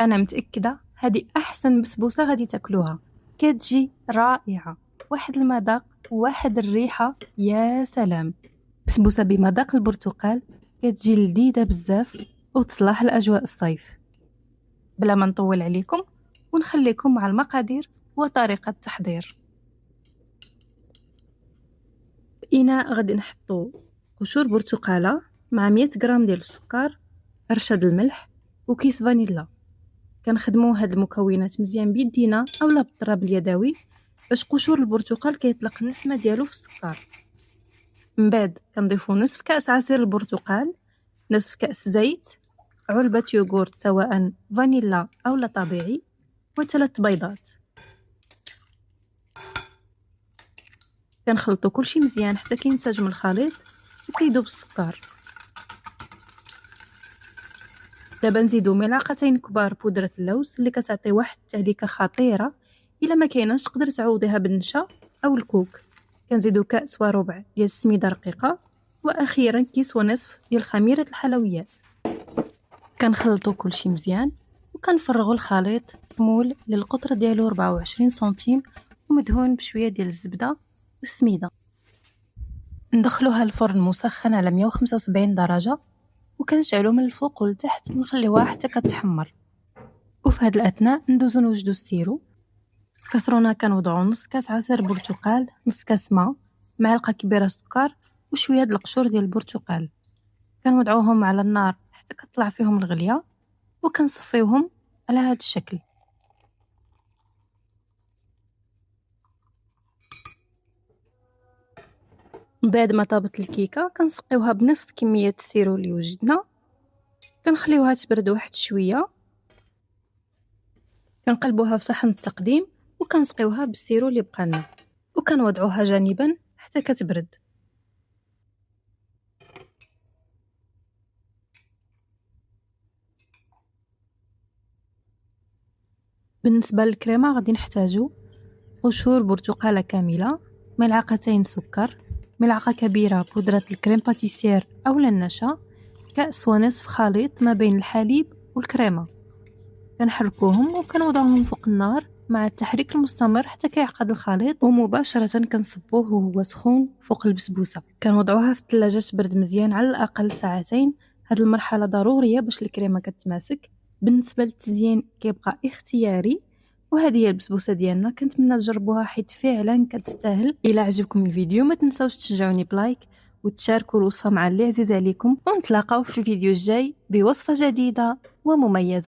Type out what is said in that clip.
انا متاكده هذه احسن بسبوسه غادي تاكلوها. كتجي رائعه، واحد المذاق وواحد الريحه، يا سلام. بسبوسه بمذاق البرتقال، كتجي لذيذه بزاف وتصلح لاجواء الصيف. بلا ما نطول عليكم ونخليكم مع المقادير وطريقه التحضير. في اناء غادي نحطو قشور برتقاله مع 100 غرام ديال السكر، رشه د الملح وكيس فانيلا. كنخدمو هاد المكونات مزيان بيدينا اولا بالضرب اليدوي باش قشور البرتقال كيطلق النسمه ديالو في السكر. من بعد كنضيفو نصف كاس عصير البرتقال، نصف كاس زيت، علبه يوغورت سواء فانيلا اولا طبيعي، وثلاث بيضات. كنخلطو كلشي مزيان حتى كينسجم الخليط وكيذوب السكر. دابا نزيدو ملعقتين كبار بودرة اللوز اللي كتعطي واحد التهليكه خطيره. الا ما كايناش تقدر تعوضيها بالنشا او الكوك. كنزيدو كاس وربع ديال السميده رقيقه، واخيرا كيس ونصف ديال خميره الحلويات. كنخلطو كلشي مزيان وكنفرغو الخليط في مول للقطر ديالو 24 سنتيم ومدهون بشويه ديال الزبده والسميده. ندخلوها الفرن مسخن على 175 درجه، وكنشعلو من الفوق والتحت ونخليوها حتى كتحمر. وفي هاد الاثناء ندوزو نوجدو السيرو. كسرونه كنوضعو نص كاس عصير برتقال، نص كاس ماء، معلقه كبيره سكر وشويه د القشور ديال البرتقال. كنوضعوهم على النار حتى كطلع فيهم الغليه، وكنصفيوهم على هاد الشكل. بعد ما طابت الكيكه كنسقيوها بنصف كميه السيرو اللي وجدنا. كنخليوها تبرد واحد شويه، كنقلبوها في صحن التقديم وكنسقيوها بالسيرو اللي بقى لنا، وكنوضعوها جانبا حتى كتبرد. بالنسبه للكريمه غادي نحتاجو قشور برتقاله كامله، ملعقتين سكر، ملعقه كبيره بودره الكريم باتيسير اولا النشا، كاس ونصف خليط ما بين الحليب والكريمه. كنحركوهم وكنوضعوهم فوق النار مع التحريك المستمر حتى كيعقد الخليط، ومباشره كنصبوه وهو سخون فوق البسبوسه. كنوضعوها في الثلاجه تبرد مزيان على الاقل ساعتين. هاد المرحله ضروريه باش الكريمه كتماسك. بالنسبه للتزيين كيبقى اختياري. وهذه هي البسبوسه ديالنا، كنتمنى تجربوها حيت فعلا كتستاهل. الى عجبكم الفيديو ما تنساوش تشجعوني بلايك وتشاركوا الوصفه مع اللي عزيز عليكم، ونتلاقاو في الفيديو الجاي بوصفه جديده ومميزه.